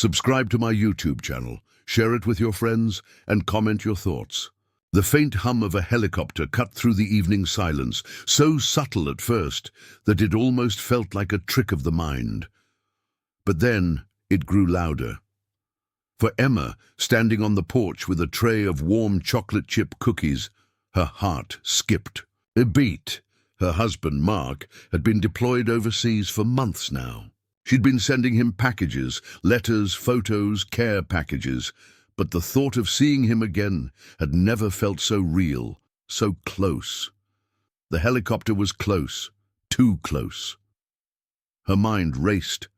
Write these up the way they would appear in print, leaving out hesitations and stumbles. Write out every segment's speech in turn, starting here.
Subscribe to my YouTube channel, share it with your friends, and comment your thoughts. The faint hum of a helicopter cut through the evening silence, so subtle at first that it almost felt like a trick of the mind. But then it grew louder. For Emma, standing on the porch with a tray of warm chocolate chip cookies, her heart skipped a beat. Her husband, Mark, had been deployed overseas for months now. She'd been sending him packages, letters, photos, care packages, but the thought of seeing him again had never felt so real, so close. The helicopter was close, too close. Her mind raced.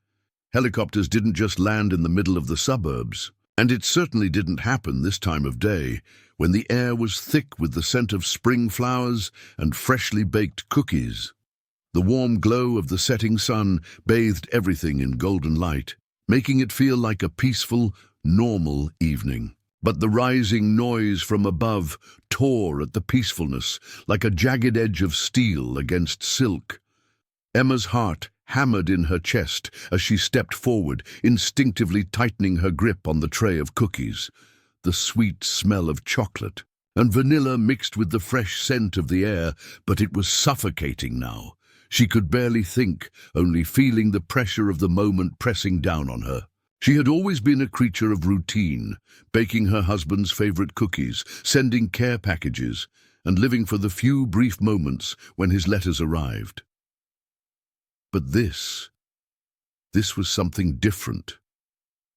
Helicopters didn't just land in the middle of the suburbs, and it certainly didn't happen this time of day, when the air was thick with the scent of spring flowers and freshly baked cookies. The warm glow of the setting sun bathed everything in golden light, making it feel like a peaceful, normal evening. But the rising noise from above tore at the peacefulness like a jagged edge of steel against silk. Emma's heart hammered in her chest as she stepped forward, instinctively tightening her grip on the tray of cookies. The sweet smell of chocolate and vanilla mixed with the fresh scent of the air, but it was suffocating now. She could barely think, only feeling the pressure of the moment pressing down on her. She had always been a creature of routine, baking her husband's favorite cookies, sending care packages, and living for the few brief moments when his letters arrived. But this was something different.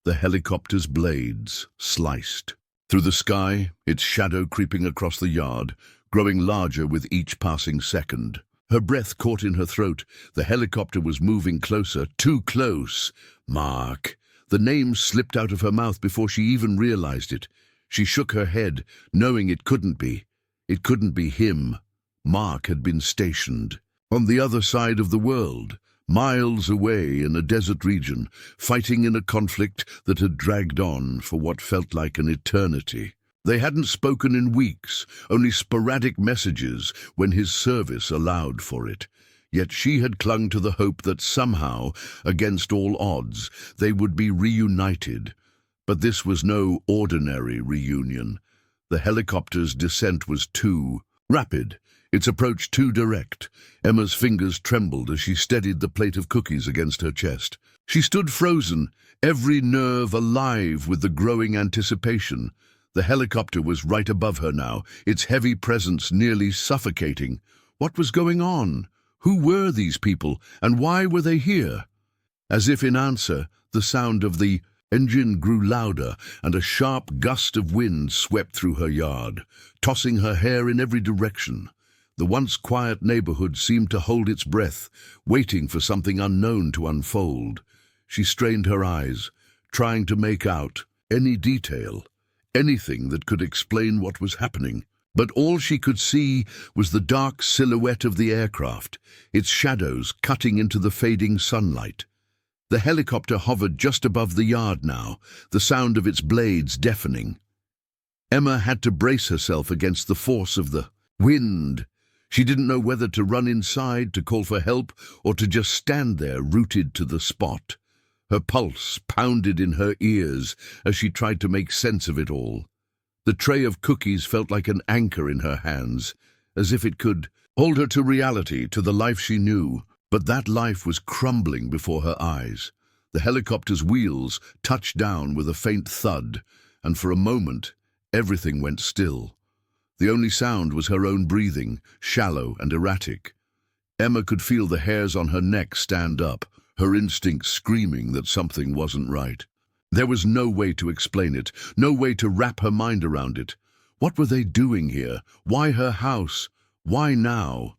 The helicopter's blades sliced. Through the sky, its shadow creeping across the yard, growing larger with each passing second. Her breath caught in her throat. The helicopter was moving closer, too close. Mark. The name slipped out of her mouth before she even realized it. She shook her head, knowing it couldn't be. It couldn't be him. Mark had been stationed on the other side of the world, miles away in a desert region, fighting in a conflict that had dragged on for what felt like an eternity. They hadn't spoken in weeks, only sporadic messages when his service allowed for it. Yet she had clung to the hope that somehow, against all odds, they would be reunited. But this was no ordinary reunion. The helicopter's descent was too rapid, its approach too direct. Emma's fingers trembled as she steadied the plate of cookies against her chest. She stood frozen, every nerve alive with the growing anticipation. The helicopter was right above her now, its heavy presence nearly suffocating. What was going on? Who were these people, and why were they here? As if in answer, the sound of the engine grew louder, and a sharp gust of wind swept through her yard, tossing her hair in every direction. The once quiet neighborhood seemed to hold its breath, waiting for something unknown to unfold. She strained her eyes, trying to make out any detail, anything that could explain what was happening. But all she could see was the dark silhouette of the aircraft, its shadows cutting into the fading sunlight. The helicopter hovered just above the yard now, the sound of its blades deafening. Emma had to brace herself against the force of the wind. She didn't know whether to run inside, to call for help, or to just stand there rooted to the spot. Her pulse pounded in her ears as she tried to make sense of it all. The tray of cookies felt like an anchor in her hands, as if it could hold her to reality, to the life she knew. But that life was crumbling before her eyes. The helicopter's wheels touched down with a faint thud, and for a moment, everything went still. The only sound was her own breathing, shallow and erratic. Emma could feel the hairs on her neck stand up, her instincts screaming that something wasn't right. There was no way to explain it, no way to wrap her mind around it. What were they doing here? Why her house? Why now?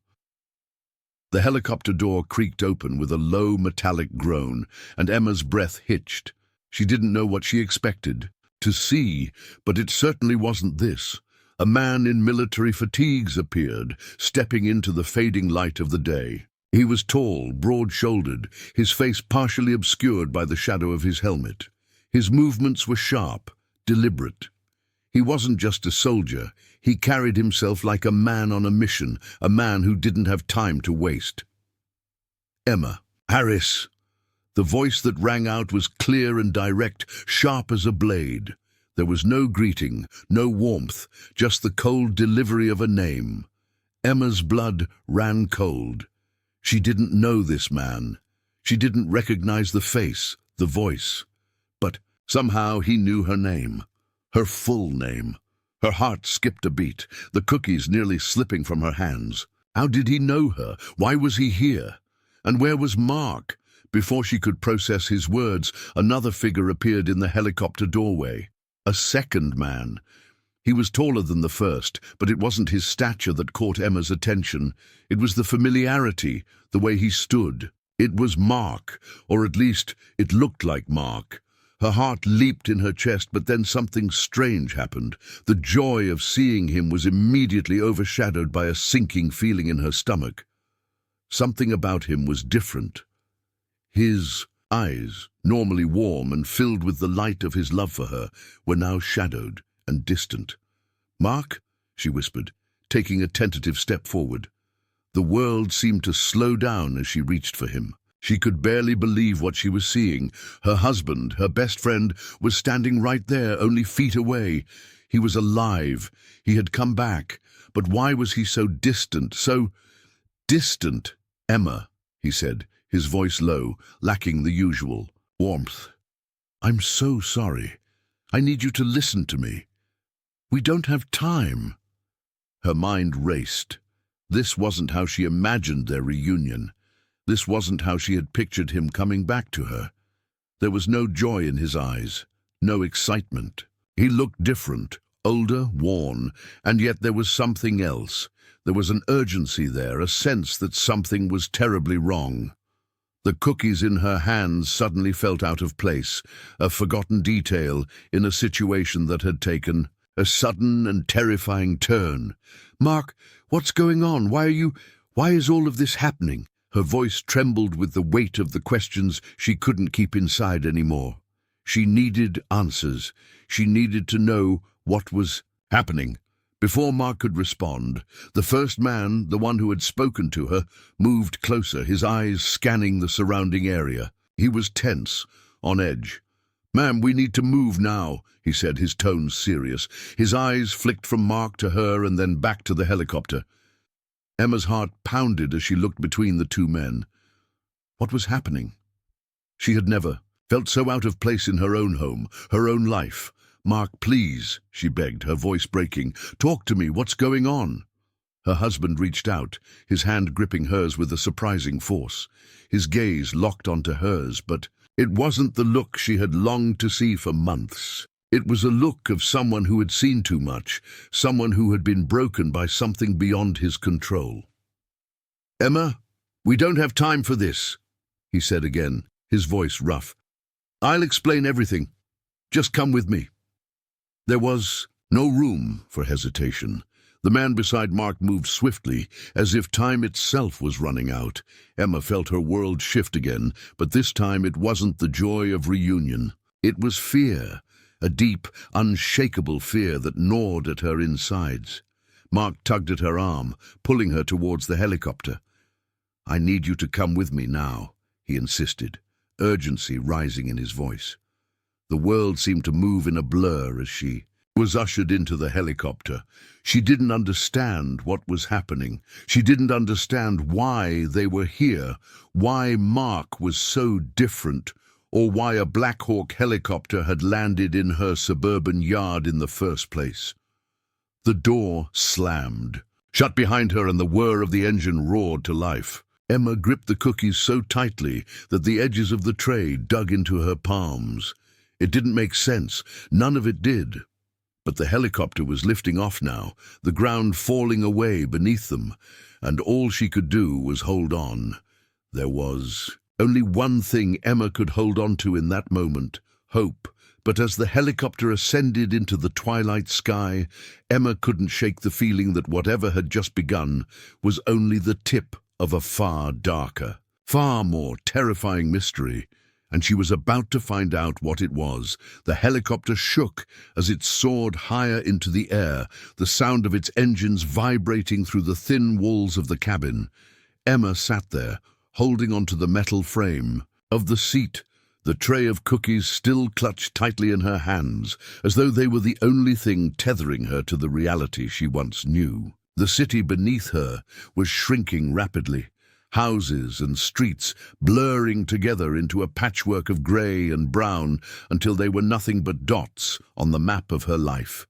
The helicopter door creaked open with a low metallic groan, and Emma's breath hitched. She didn't know what she expected to see, but it certainly wasn't this. A man in military fatigues appeared, stepping into the fading light of the day. He was tall, broad-shouldered, his face partially obscured by the shadow of his helmet. His movements were sharp, deliberate. He wasn't just a soldier. He carried himself like a man on a mission, a man who didn't have time to waste. Emma. Harris. The voice that rang out was clear and direct, sharp as a blade. There was no greeting, no warmth, just the cold delivery of a name. Emma's blood ran cold. She didn't know this man. She didn't recognize the face, the voice. But somehow he knew her name, her full name. Her heart skipped a beat, the cookies nearly slipping from her hands. How did he know her? Why was he here? And where was Mark? Before she could process his words, another figure appeared in the helicopter doorway. A second man. He was taller than the first, but it wasn't his stature that caught Emma's attention. It was the familiarity, the way he stood. It was Mark, or at least it looked like Mark. Her heart leaped in her chest, but then something strange happened. The joy of seeing him was immediately overshadowed by a sinking feeling in her stomach. Something about him was different. His eyes, normally warm and filled with the light of his love for her, were now shadowed and distant. "Mark," she whispered, taking a tentative step forward. The world seemed to slow down as she reached for him. She could barely believe what she was seeing. Her husband, her best friend, was standing right there, only feet away. He was alive. He had come back. But why was he so distant, so distant? "Emma," he said, his voice low, lacking the usual warmth. "I'm so sorry. I need you to listen to me. We don't have time." Her mind raced. This wasn't how she imagined their reunion. This wasn't how she had pictured him coming back to her. There was no joy in his eyes, no excitement. He looked different, older, worn, and yet there was something else. There was an urgency there, a sense that something was terribly wrong. The cookies in her hands suddenly felt out of place, a forgotten detail in a situation that had taken a sudden and terrifying turn. "Mark, what's going on? Why is all of this happening?" Her voice trembled with the weight of the questions she couldn't keep inside anymore. She needed answers. She needed to know what was happening. Before Mark could respond, the first man, the one who had spoken to her, moved closer, his eyes scanning the surrounding area. He was tense, on edge. "Ma'am, we need to move now," he said, his tone serious. His eyes flicked from Mark to her and then back to the helicopter. Emma's heart pounded as she looked between the two men. What was happening? She had never felt so out of place in her own home, her own life. "Mark, please," she begged, her voice breaking. "Talk to me. What's going on?" Her husband reached out, his hand gripping hers with a surprising force. His gaze locked onto hers, but it wasn't the look she had longed to see for months. It was a look of someone who had seen too much, someone who had been broken by something beyond his control. "Emma, we don't have time for this," he said again, his voice rough. "I'll explain everything. Just come with me." There was no room for hesitation. The man beside Mark moved swiftly, as if time itself was running out. Emma felt her world shift again, but this time it wasn't the joy of reunion. It was fear, a deep, unshakable fear that gnawed at her insides. Mark tugged at her arm, pulling her towards the helicopter. "I need you to come with me now," he insisted, urgency rising in his voice. The world seemed to move in a blur as she was ushered into the helicopter. She didn't understand what was happening. She didn't understand why they were here, why Mark was so different, or why a Black Hawk helicopter had landed in her suburban yard in the first place. The door slammed, shut behind her, and the whir of the engine roared to life. Emma gripped the cookies so tightly that the edges of the tray dug into her palms. It didn't make sense. None of it did. But the helicopter was lifting off now, the ground falling away beneath them, and all she could do was hold on. There was only one thing Emma could hold on to in that moment: hope. But as the helicopter ascended into the twilight sky, Emma couldn't shake the feeling that whatever had just begun was only the tip of a far darker, far more terrifying mystery. And she was about to find out what it was. The helicopter shook as it soared higher into the air, the sound of its engines vibrating through the thin walls of the cabin. Emma sat there, holding onto the metal frame, of the seat, the tray of cookies still clutched tightly in her hands, as though they were the only thing tethering her to the reality she once knew. The city beneath her was shrinking rapidly, houses and streets blurring together into a patchwork of grey and brown until they were nothing but dots on the map of her life.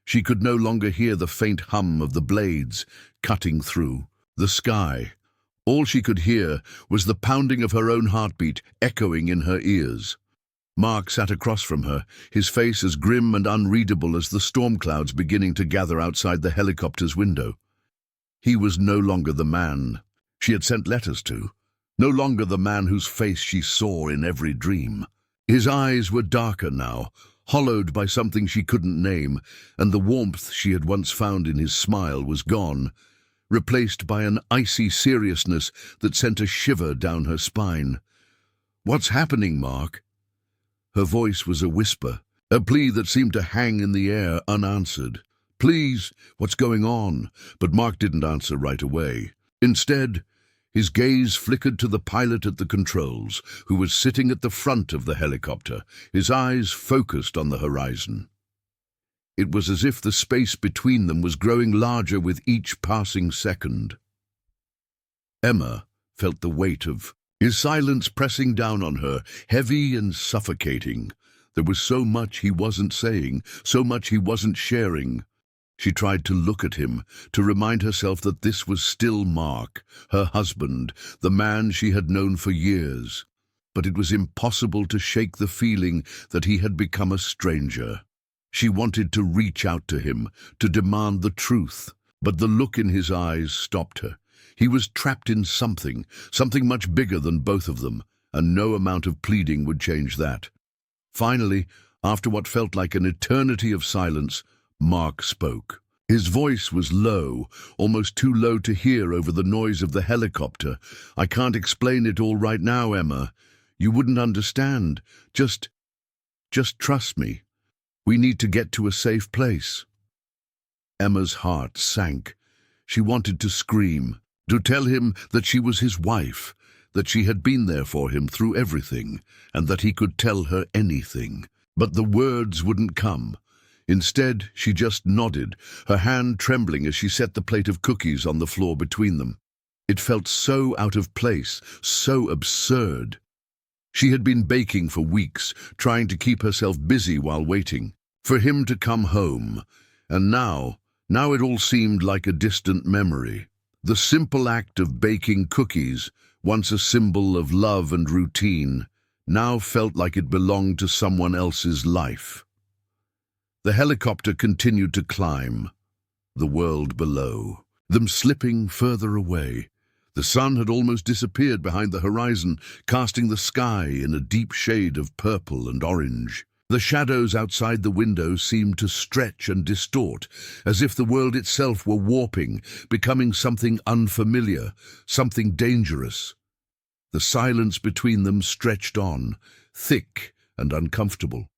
She could no longer hear the faint hum of the blades cutting through the sky. All she could hear was the pounding of her own heartbeat echoing in her ears. Mark sat across from her, his face as grim and unreadable as the storm clouds beginning to gather outside the helicopter's window. He was no longer the man she had sent letters to, no longer the man whose face she saw in every dream. His eyes were darker now, hollowed by something she couldn't name, and the warmth she had once found in his smile was gone, replaced by an icy seriousness that sent a shiver down her spine. "What's happening, Mark?" Her voice was a whisper, a plea that seemed to hang in the air unanswered. "Please, what's going on?" But Mark didn't answer right away. Instead, his gaze flickered to the pilot at the controls, who was sitting at the front of the helicopter, his eyes focused on the horizon. It was as if the space between them was growing larger with each passing second. Emma felt the weight of his silence pressing down on her, heavy and suffocating. There was so much he wasn't saying, so much he wasn't sharing. She tried to look at him, to remind herself that this was still Mark, her husband, the man she had known for years. But it was impossible to shake the feeling that he had become a stranger. She wanted to reach out to him, to demand the truth, but the look in his eyes stopped her. He was trapped in something much bigger than both of them, and no amount of pleading would change that. Finally, after what felt like an eternity of silence, Mark spoke. His voice was low, almost too low to hear over the noise of the helicopter. "I can't explain it all right now, Emma. You wouldn't understand. Just trust me. We need to get to a safe place." Emma's heart sank. She wanted to scream, to tell him that she was his wife, that she had been there for him through everything, and that he could tell her anything. But the words wouldn't come. Instead, she just nodded, her hand trembling as she set the plate of cookies on the floor between them. It felt so out of place, so absurd. She had been baking for weeks, trying to keep herself busy while waiting for him to come home, and now it all seemed like a distant memory. The simple act of baking cookies, once a symbol of love and routine, now felt like it belonged to someone else's life. The helicopter continued to climb, the world below, them slipping further away. The sun had almost disappeared behind the horizon, casting the sky in a deep shade of purple and orange. The shadows outside the window seemed to stretch and distort, as if the world itself were warping, becoming something unfamiliar, something dangerous. The silence between them stretched on, thick and uncomfortable.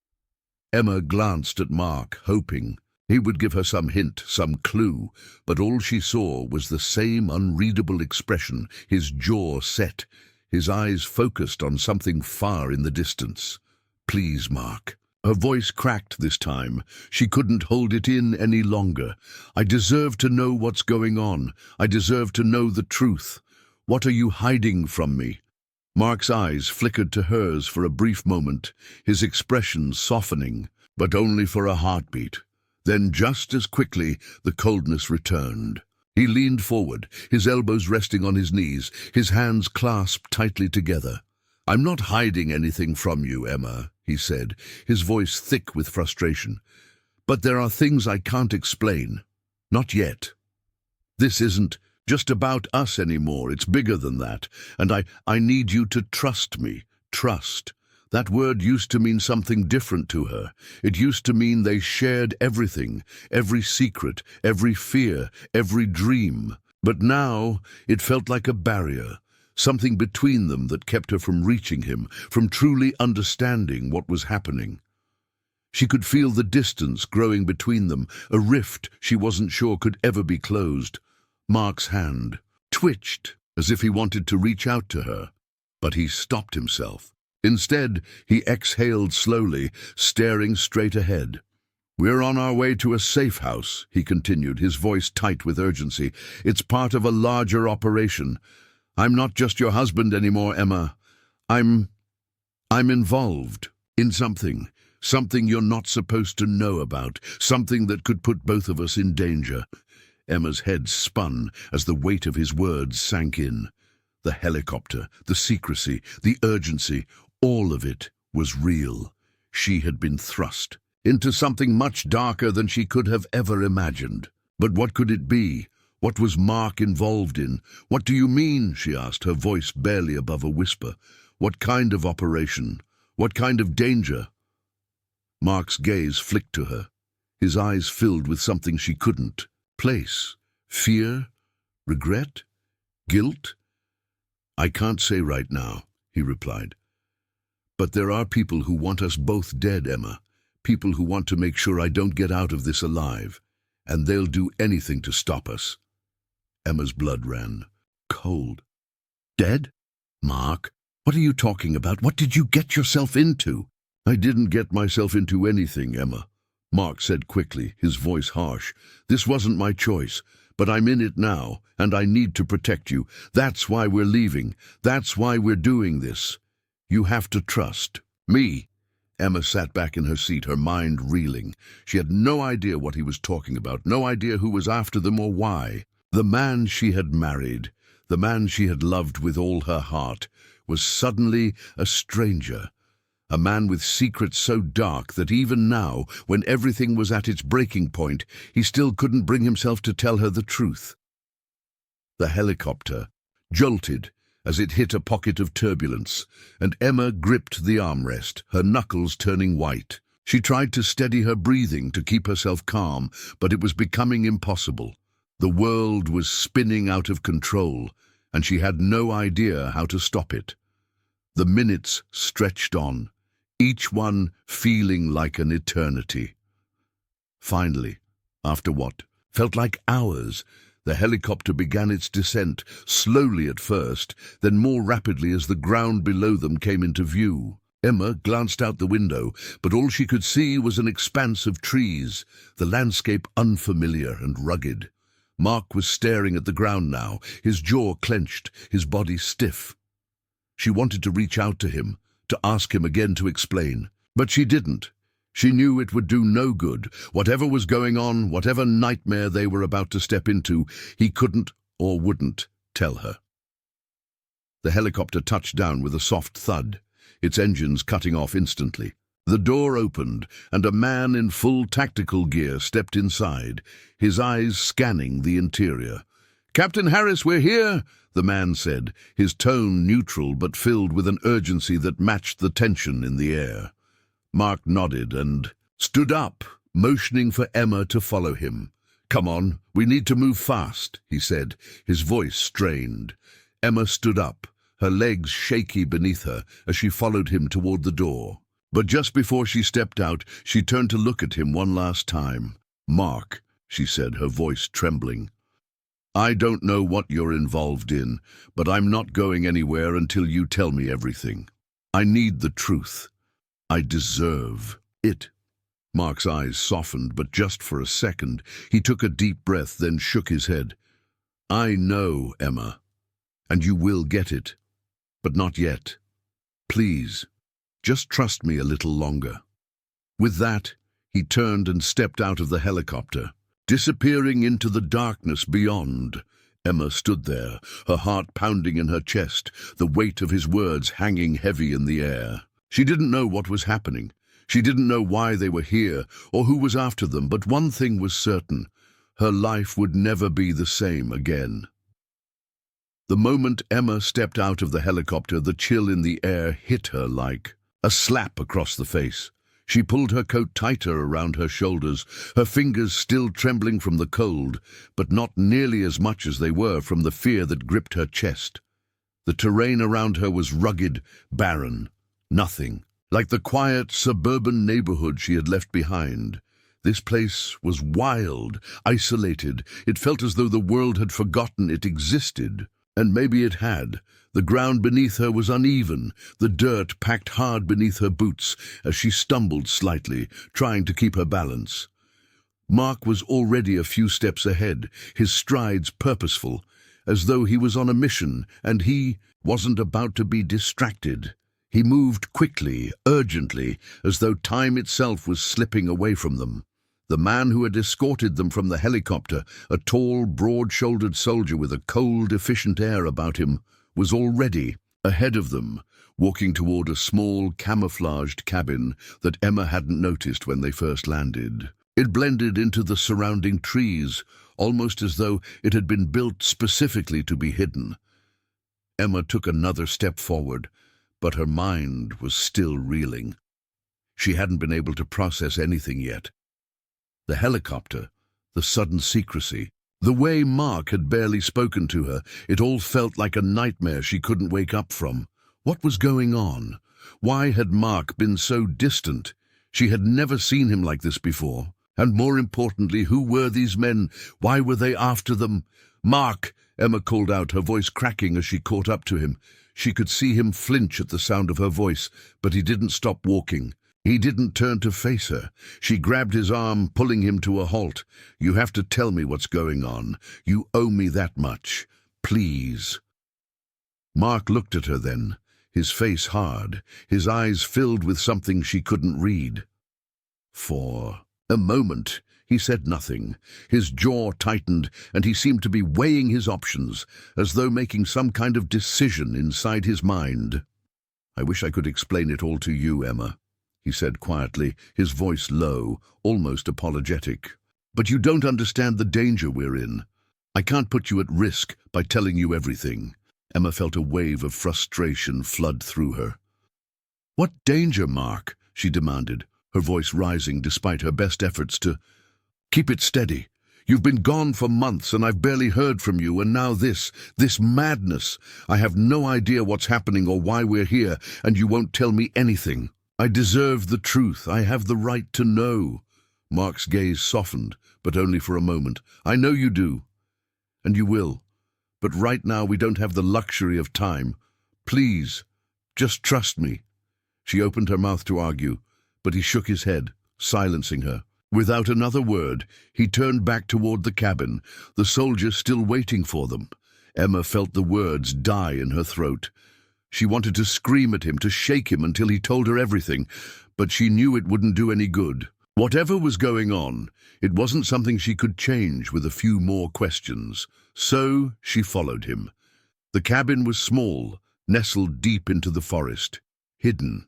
Emma glanced at Mark, hoping he would give her some hint, some clue, but all she saw was the same unreadable expression, his jaw set, his eyes focused on something far in the distance. "Please, Mark." Her voice cracked this time. She couldn't hold it in any longer. "I deserve to know what's going on. I deserve to know the truth. What are you hiding from me?" Mark's eyes flickered to hers for a brief moment, his expression softening, but only for a heartbeat. Then just as quickly, the coldness returned. He leaned forward, his elbows resting on his knees, his hands clasped tightly together. "I'm not hiding anything from you, Emma," he said, his voice thick with frustration. "But there are things I can't explain. Not yet. This isn't just about us anymore. It's bigger than that. And I need you to trust me. Trust. That word used to mean something different to her. It used to mean they shared everything, every secret, every fear, every dream. But now it felt like a barrier, something between them that kept her from reaching him, from truly understanding what was happening. She could feel the distance growing between them, a rift she wasn't sure could ever be closed. Mark's hand twitched as if he wanted to reach out to her, But he stopped himself. Instead, he exhaled slowly, staring straight ahead. "We're on our way to a safe house," he continued, his voice tight with urgency. "It's part of a larger operation. I'm not just your husband anymore, Emma. I'm involved in something. Something you're not supposed to know about. Something that could put both of us in danger." Emma's head spun as the weight of his words sank in. The helicopter, the secrecy, the urgency, all of it was real. She had been thrust into something much darker than she could have ever imagined. But what could it be? What was Mark involved in? "What do you mean?" she asked, her voice barely above a whisper. "What kind of operation? What kind of danger?" Mark's gaze flicked to her, his eyes filled with something she couldn't place. Fear? Regret? Guilt? "I can't say right now," he replied. "But there are people who want us both dead, Emma. People who want to make sure I don't get out of this alive. And they'll do anything to stop us." Emma's blood ran cold. "Dead? Mark, what are you talking about? What did you get yourself into?" "I didn't get myself into anything, Emma," Mark said quickly, his voice harsh. "This wasn't my choice, but I'm in it now, and I need to protect you. That's why we're leaving. That's why we're doing this. You have to trust me." Emma sat back in her seat, her mind reeling. She had no idea what he was talking about, no idea who was after them or why. The man she had married, the man she had loved with all her heart, was suddenly a stranger. A man with secrets so dark that even now, when everything was at its breaking point, he still couldn't bring himself to tell her the truth. The helicopter jolted as it hit a pocket of turbulence, and Emma gripped the armrest, her knuckles turning white. She tried to steady her breathing to keep herself calm, but it was becoming impossible. The world was spinning out of control, and she had no idea how to stop it. The minutes stretched on, each one feeling like an eternity. Finally, after what felt like hours, the helicopter began its descent, slowly at first, then more rapidly as the ground below them came into view. Emma glanced out the window, but all she could see was an expanse of trees, the landscape unfamiliar and rugged. Mark was staring at the ground now, his jaw clenched, his body stiff. She wanted to reach out to him, to ask him again to explain, but she didn't. She knew it would do no good. Whatever was going on, whatever nightmare they were about to step into, he couldn't or wouldn't tell her. The helicopter touched down with a soft thud, its engines cutting off instantly. The door opened, and a man in full tactical gear stepped inside, his eyes scanning the interior. "Captain Harris, we're here," the man said, his tone neutral but filled with an urgency that matched the tension in the air. Mark nodded and stood up, motioning for Emma to follow him. "Come on, we need to move fast," he said, his voice strained. Emma stood up, her legs shaky beneath her as she followed him toward the door. But just before she stepped out, she turned to look at him one last time. "Mark," she said, her voice trembling, "I don't know what you're involved in, but I'm not going anywhere until you tell me everything. I need the truth. I deserve it." Mark's eyes softened, but just for a second. He took a deep breath, then shook his head. "I know, Emma, and you will get it, but not yet. Please, just trust me a little longer." With that, he turned and stepped out of the helicopter, disappearing into the darkness beyond. Emma stood there, her heart pounding in her chest, the weight of his words hanging heavy in the air. She didn't know what was happening. She didn't know why they were here or who was after them, but one thing was certain: her life would never be the same again. The moment Emma stepped out of the helicopter, the chill in the air hit her like a slap across the face. She pulled her coat tighter around her shoulders, her fingers still trembling from the cold, but not nearly as much as they were from the fear that gripped her chest. The terrain around her was rugged, barren, nothing, like the quiet suburban neighborhood she had left behind. This place was wild, isolated. It felt as though the world had forgotten it existed. And maybe it had. The ground beneath her was uneven, the dirt packed hard beneath her boots as she stumbled slightly, trying to keep her balance. Mark was already a few steps ahead, his strides purposeful, as though he was on a mission and he wasn't about to be distracted. He moved quickly, urgently, as though time itself was slipping away from them. The man who had escorted them from the helicopter, a tall, broad-shouldered soldier with a cold, efficient air about him, was already ahead of them, walking toward a small, camouflaged cabin that Emma hadn't noticed when they first landed. It blended into the surrounding trees, almost as though it had been built specifically to be hidden. Emma took another step forward, but her mind was still reeling. She hadn't been able to process anything yet. The helicopter, the sudden secrecy, the way Mark had barely spoken to her, it all felt like a nightmare she couldn't wake up from. What was going on? Why had Mark been so distant? She had never seen him like this before. And more importantly, who were these men? Why were they after them? "Mark!" Emma called out, her voice cracking as she caught up to him. She could see him flinch at the sound of her voice, but he didn't stop walking. He didn't turn to face her. She grabbed his arm, pulling him to a halt. "You have to tell me what's going on. You owe me that much. Please." Mark looked at her then, his face hard, his eyes filled with something she couldn't read. For a moment, he said nothing. His jaw tightened, and he seemed to be weighing his options, as though making some kind of decision inside his mind. "I wish I could explain it all to you, Emma," he said quietly, his voice low, almost apologetic. "But you don't understand the danger we're in. I can't put you at risk by telling you everything." Emma felt a wave of frustration flood through her. "What danger, Mark?" she demanded, her voice rising despite her best efforts to keep it steady. "You've been gone for months and I've barely heard from you, and now this madness. I have no idea what's happening or why we're here, and you won't tell me anything. I deserve the truth. I have the right to know." Mark's gaze softened, but only for a moment. "I know you do, and you will. But right now we don't have the luxury of time. Please, just trust me." She opened her mouth to argue, but he shook his head, silencing her. Without another word, he turned back toward the cabin, the soldier still waiting for them. Emma felt the words die in her throat. She wanted to scream at him, to shake him until he told her everything, but she knew it wouldn't do any good. Whatever was going on, it wasn't something she could change with a few more questions. So she followed him. The cabin was small, nestled deep into the forest, hidden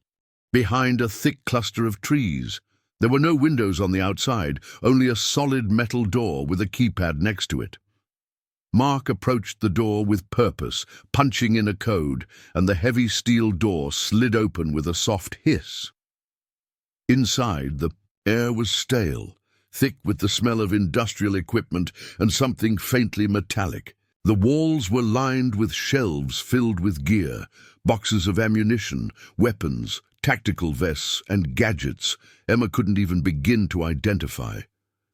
behind a thick cluster of trees. There were no windows on the outside, only a solid metal door with a keypad next to it. Mark approached the door with purpose, punching in a code, and the heavy steel door slid open with a soft hiss. Inside, the air was stale, thick with the smell of industrial equipment and something faintly metallic. The walls were lined with shelves filled with gear, boxes of ammunition, weapons, tactical vests, and gadgets Emma couldn't even begin to identify.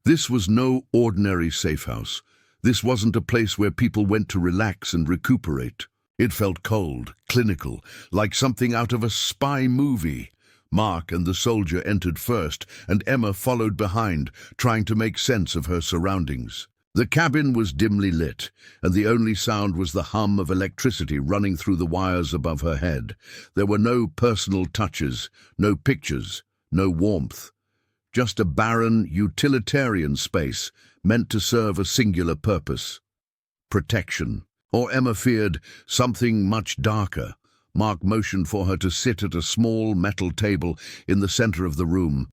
This was no ordinary safe house. This wasn't a place where people went to relax and recuperate. It felt cold, clinical, like something out of a spy movie. Mark and the soldier entered first, and Emma followed behind, trying to make sense of her surroundings. The cabin was dimly lit, and the only sound was the hum of electricity running through the wires above her head. There were no personal touches, no pictures, no warmth. Just a barren, utilitarian space meant to serve a singular purpose: protection. Or Emma feared something much darker. Mark motioned for her to sit at a small metal table in the center of the room.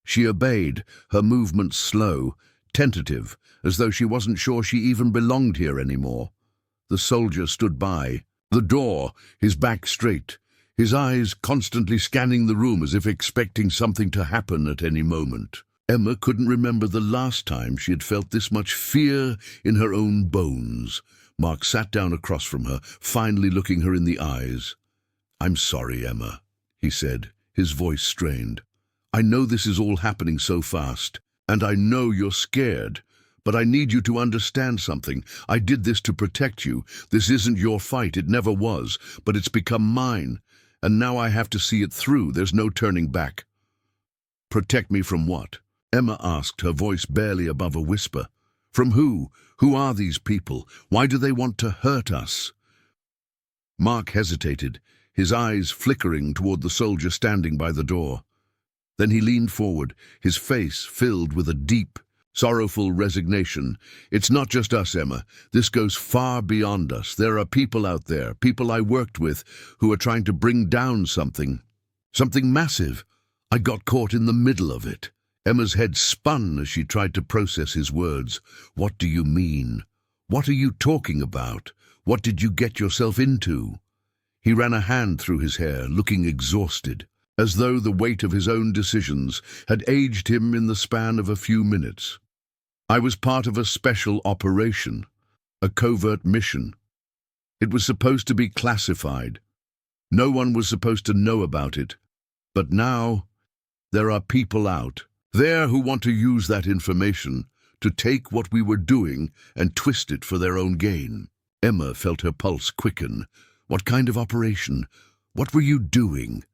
She obeyed, her movements slow, tentative, as though she wasn't sure she even belonged here anymore. The soldier stood by the door, his back straight, his eyes constantly scanning the room as if expecting something to happen at any moment. Emma couldn't remember the last time she had felt this much fear in her own bones. Mark sat down across from her, finally looking her in the eyes. "I'm sorry, Emma," he said, his voice strained. "I know this is all happening so fast, and I know you're scared, But I need you to understand something. I did this to protect you. This isn't your fight. It never was. But it's become mine. And now I have to see it through. There's no turning back. Protect me from what? Emma asked, her voice barely above a whisper. From who? Who are these people? Why do they want to hurt us? Mark hesitated, his eyes flickering toward the soldier standing by the door. Then he leaned forward, his face filled with a deep, sorrowful resignation. It's not just us, Emma. This goes far beyond us. There are people out there, people I worked with, who are trying to bring down something massive. I got caught in the middle of it. Emma's head spun as she tried to process his words. What do you mean? What are you talking about? What did you get yourself into? He ran a hand through his hair, looking exhausted, as though the weight of his own decisions had aged him in the span of a few minutes. I was part of a special operation, a covert mission. It was supposed to be classified. No one was supposed to know about it. But now, there are people out there who want to use that information to take what we were doing and twist it for their own gain. Emma felt her pulse quicken. What kind of operation? What were you doing?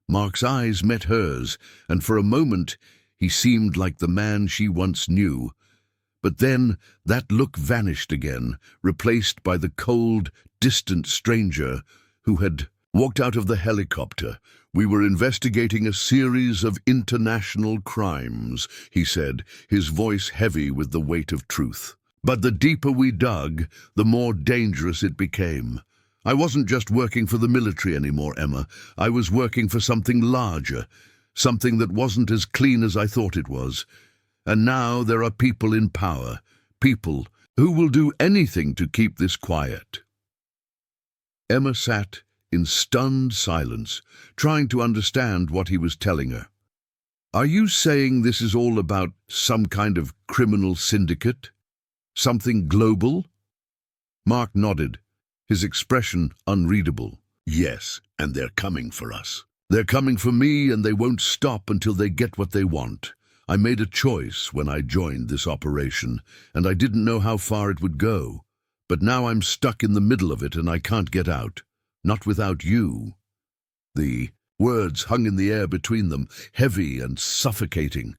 Mark's eyes met hers, and for a moment he seemed like the man she once knew. But then that look vanished again, replaced by the cold, distant stranger who had walked out of the helicopter. We were investigating a series of international crimes, he said, his voice heavy with the weight of truth. But the deeper we dug, the more dangerous it became. I wasn't just working for the military anymore, Emma. I was working for something larger, something that wasn't as clean as I thought it was. And now there are people in power, people who will do anything to keep this quiet. Emma sat in stunned silence, trying to understand what he was telling her. Are you saying this is all about some kind of criminal syndicate? Something global? Mark nodded, his expression unreadable. Yes, and they're coming for us. They're coming for me, and they won't stop until they get what they want. I made a choice when I joined this operation, and I didn't know how far it would go. But now I'm stuck in the middle of it, and I can't get out. Not without you. The words hung in the air between them, heavy and suffocating.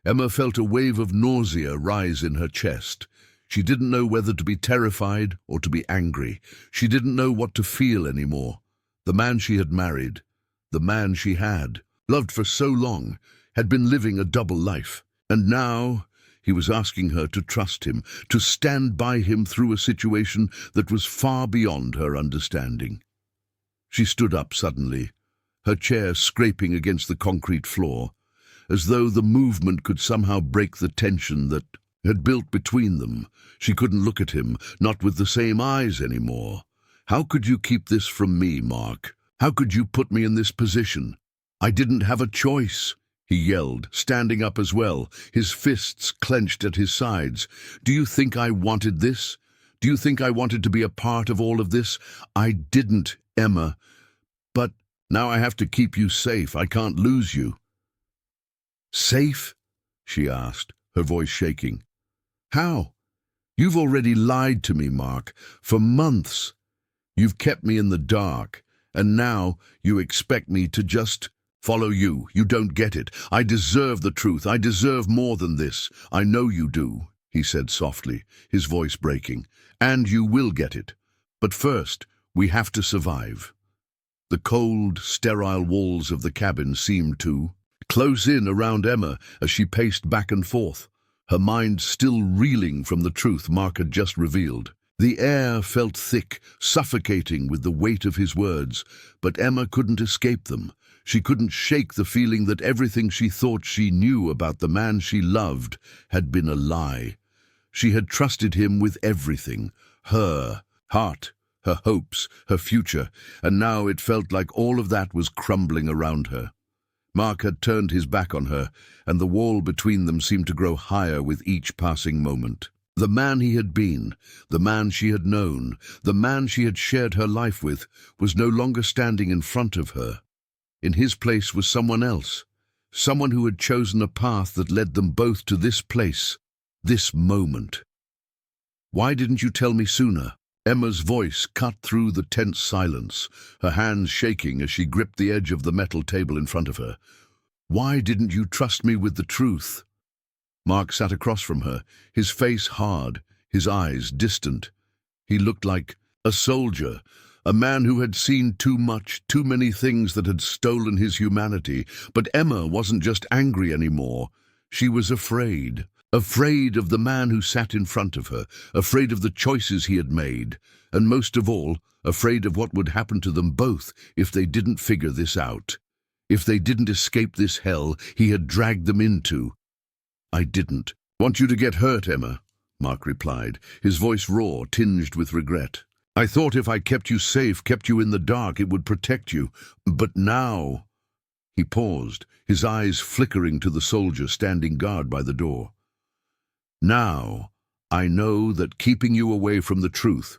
Emma felt a wave of nausea rise in her chest. She didn't know whether to be terrified or to be angry. She didn't know what to feel anymore. The man she had married, the man she had loved for so long, had been living a double life. And now he was asking her to trust him, to stand by him through a situation that was far beyond her understanding. She stood up suddenly, her chair scraping against the concrete floor, as though the movement could somehow break the tension that had built between them. She couldn't look at him, not with the same eyes anymore. How could you keep this from me, Mark? How could you put me in this position? I didn't have a choice, he yelled, standing up as well, his fists clenched at his sides. Do you think I wanted this? Do you think I wanted to be a part of all of this? I didn't, Emma. But now I have to keep you safe. I can't lose you. Safe? She asked, her voice shaking. How? You've already lied to me, Mark, for months. You've kept me in the dark, and now you expect me to just follow you. You don't get it. I deserve the truth. I deserve more than this. I know you do, he said softly, his voice breaking. And you will get it. But first, we have to survive. The cold, sterile walls of the cabin seemed to close in around Emma as she paced back and forth, her mind still reeling from the truth Mark had just revealed. The air felt thick, suffocating with the weight of his words, but Emma couldn't escape them. She couldn't shake the feeling that everything she thought she knew about the man she loved had been a lie. She had trusted him with everything, her heart, her hopes, her future, and now it felt like all of that was crumbling around her. Mark had turned his back on her, and the wall between them seemed to grow higher with each passing moment. The man he had been, the man she had known, the man she had shared her life with, was no longer standing in front of her. In his place was someone else, someone who had chosen a path that led them both to this place, This moment. Why didn't you tell me sooner? Emma's voice cut through the tense silence, her hands shaking as she gripped the edge of the metal table in front of her. Why didn't you trust me with the truth? Mark sat across from her, his face hard, his eyes distant. He looked like a soldier, a man who had seen too much, too many things that had stolen his humanity. But Emma wasn't just angry anymore. She was afraid. Afraid of the man who sat in front of her, afraid of the choices he had made, and most of all, afraid of what would happen to them both if they didn't figure this out, if they didn't escape this hell he had dragged them into. I didn't want you to get hurt, Emma, Mark replied, his voice raw, tinged with regret. I thought if I kept you safe, kept you in the dark, it would protect you. But now... He paused, his eyes flickering to the soldier standing guard by the door. Now, I know that keeping you away from the truth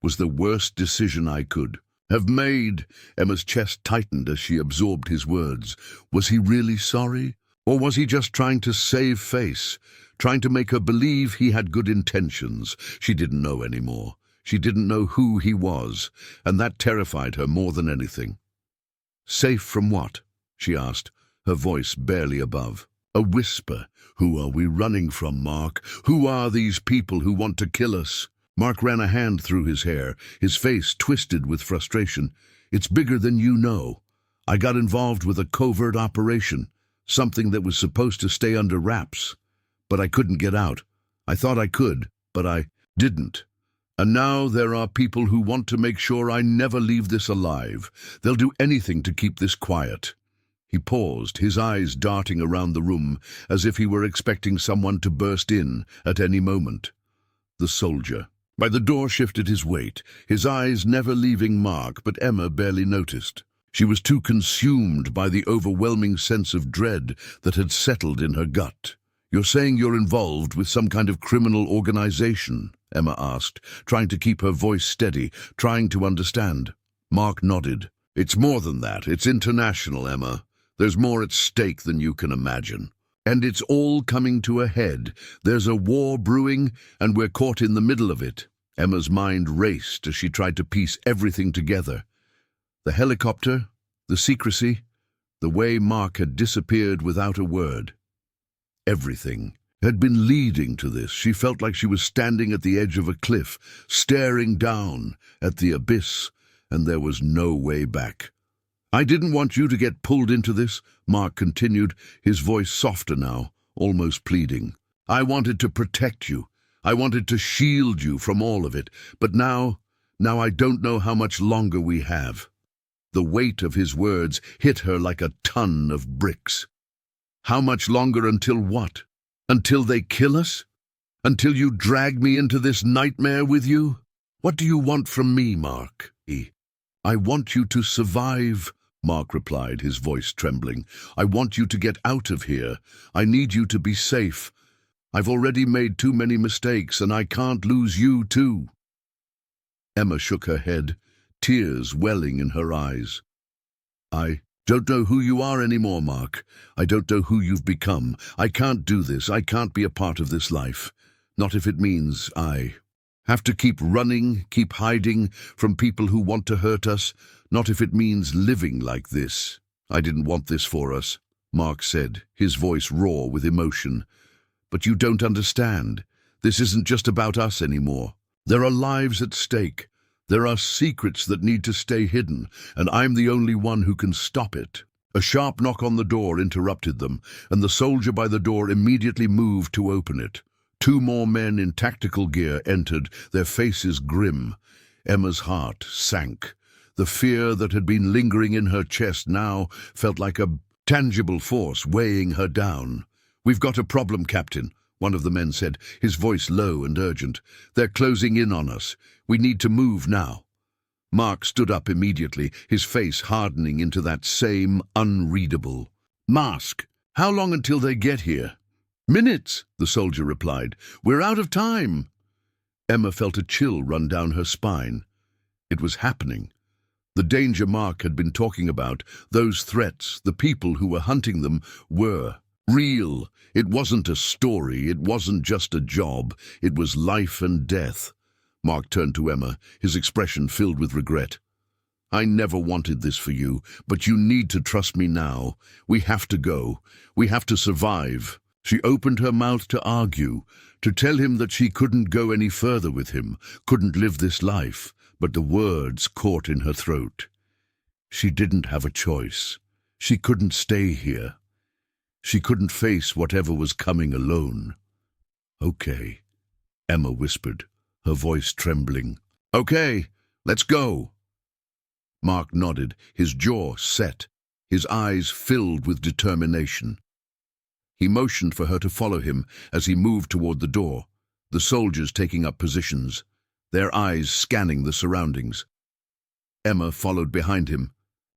was the worst decision I could have made. Emma's chest tightened as she absorbed his words. Was he really sorry? Or was he just trying to save face, trying to make her believe he had good intentions? She didn't know anymore. She didn't know who he was, and that terrified her more than anything. Safe from what? She asked, her voice barely above. A whisper. Who are we running from, Mark? Who are these people who want to kill us? Mark ran a hand through his hair, his face twisted with frustration. It's bigger than you know. I got involved with a covert operation, something that was supposed to stay under wraps. But I couldn't get out. I thought I could, but I didn't. And now there are people who want to make sure I never leave this alive. They'll do anything to keep this quiet. He paused, his eyes darting around the room, as if he were expecting someone to burst in at any moment. The soldier. By the door shifted his weight, his eyes never leaving Mark, but Emma barely noticed. She was too consumed by the overwhelming sense of dread that had settled in her gut. You're saying you're involved with some kind of criminal organization? Emma asked, trying to keep her voice steady, trying to understand. Mark nodded. It's more than that. It's international, Emma. There's more at stake than you can imagine. And it's all coming to a head. There's a war brewing, and we're caught in the middle of it. Emma's mind raced as she tried to piece everything together. The helicopter, the secrecy, the way Mark had disappeared without a word. Everything had been leading to this. She felt like she was standing at the edge of a cliff, staring down at the abyss, and there was no way back. I didn't want you to get pulled into this, Mark continued, his voice softer now, almost pleading. I wanted to protect you. I wanted to shield you from all of it. But now I don't know how much longer we have. The weight of his words hit her like a ton of bricks. How much longer until what? Until they kill us? Until you drag me into this nightmare with you? What do you want from me, Mark? I want you to survive, Mark replied, his voice trembling. I want you to get out of here. I need you to be safe. I've already made too many mistakes, and I can't lose you too. Emma shook her head, tears welling in her eyes. I don't know who you are anymore, Mark. I don't know who you've become. I can't do this. I can't be a part of this life. Not if it means I have to keep running, keep hiding from people who want to hurt us. Not if it means living like this. I didn't want this for us, Mark said, his voice raw with emotion. But you don't understand. This isn't just about us anymore. There are lives at stake. There are secrets that need to stay hidden, and I'm the only one who can stop it. A sharp knock on the door interrupted them, and the soldier by the door immediately moved to open it. 2 more men in tactical gear entered, their faces grim. Emma's heart sank. The fear that had been lingering in her chest now felt like a tangible force weighing her down. We've got a problem, Captain, one of the men said, his voice low and urgent. They're closing in on us. We need to move now. Mark stood up immediately, his face hardening into that same unreadable mask. How long until they get here? Minutes, the soldier replied. We're out of time. Emma felt a chill run down her spine. It was happening. The danger Mark had been talking about, those threats, the people who were hunting them, were Real. It wasn't a story. It wasn't just a job. It was life and death. Mark turned to Emma, his expression filled with regret. I never wanted this for you, but you need to trust me now. We have to go. We have to survive. She opened her mouth to argue, to tell him that she couldn't go any further with him, couldn't live this life, but the words caught in her throat. She didn't have a choice. She couldn't stay here. She couldn't face whatever was coming alone. Okay, Emma whispered, her voice trembling. Okay, let's go. Mark nodded, his jaw set, his eyes filled with determination. He motioned for her to follow him as he moved toward the door, the soldiers taking up positions, their eyes scanning the surroundings. Emma followed behind him,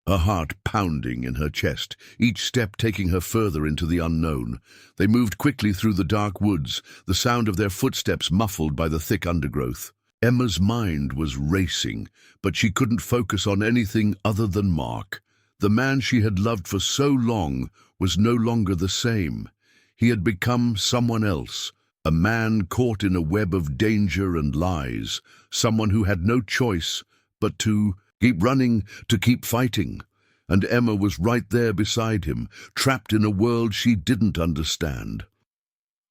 her heart pounding in her chest, each step taking her further into the unknown. They moved quickly through the dark woods, the sound of their footsteps muffled by the thick undergrowth. Emma's mind was racing, but she couldn't focus on anything other than Mark. The man she had loved for so long was no longer the same. He had become someone else, a man caught in a web of danger and lies, someone who had no choice but to keep running, to keep fighting. And Emma was right there beside him, trapped in a world she didn't understand.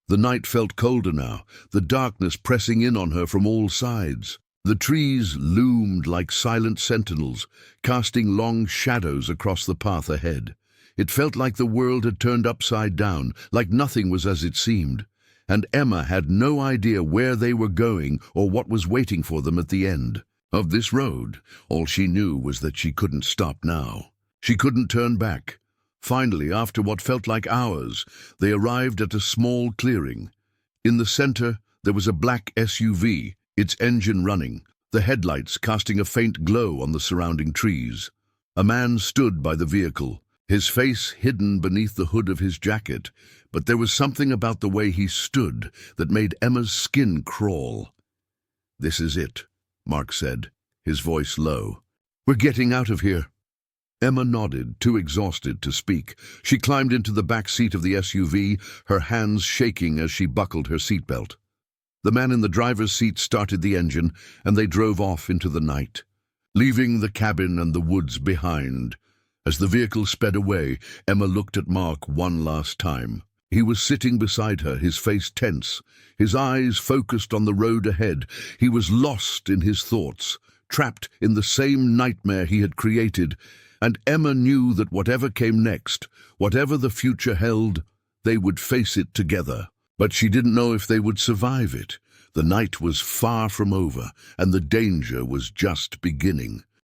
The night felt colder now, the darkness pressing in on her from all sides. The trees loomed like silent sentinels, casting long shadows across the path ahead. It felt like the world had turned upside down, like nothing was as it seemed. And Emma had no idea where they were going or what was waiting for them at the end of this road. All she knew was that she couldn't stop now. She couldn't turn back. Finally, after what felt like hours, they arrived at a small clearing. In the center, there was a black SUV, its engine running, the headlights casting a faint glow on the surrounding trees. A man stood by the vehicle, his face hidden beneath the hood of his jacket, but there was something about the way he stood that made Emma's skin crawl. "This is it," Mark said, his voice low. "We're getting out of here." Emma nodded, too exhausted to speak. She climbed into the back seat of the SUV, her hands shaking as she buckled her seatbelt. The man in the driver's seat started the engine, and they drove off into the night, leaving the cabin and the woods behind. As the vehicle sped away, Emma looked at Mark one last time. He was sitting beside her, his face tense, his eyes focused on the road ahead. He was lost in his thoughts, trapped in the same nightmare he had created, and Emma knew that whatever came next, whatever the future held, they would face it together. But she didn't know if they would survive it. The night was far from over, and the danger was just beginning.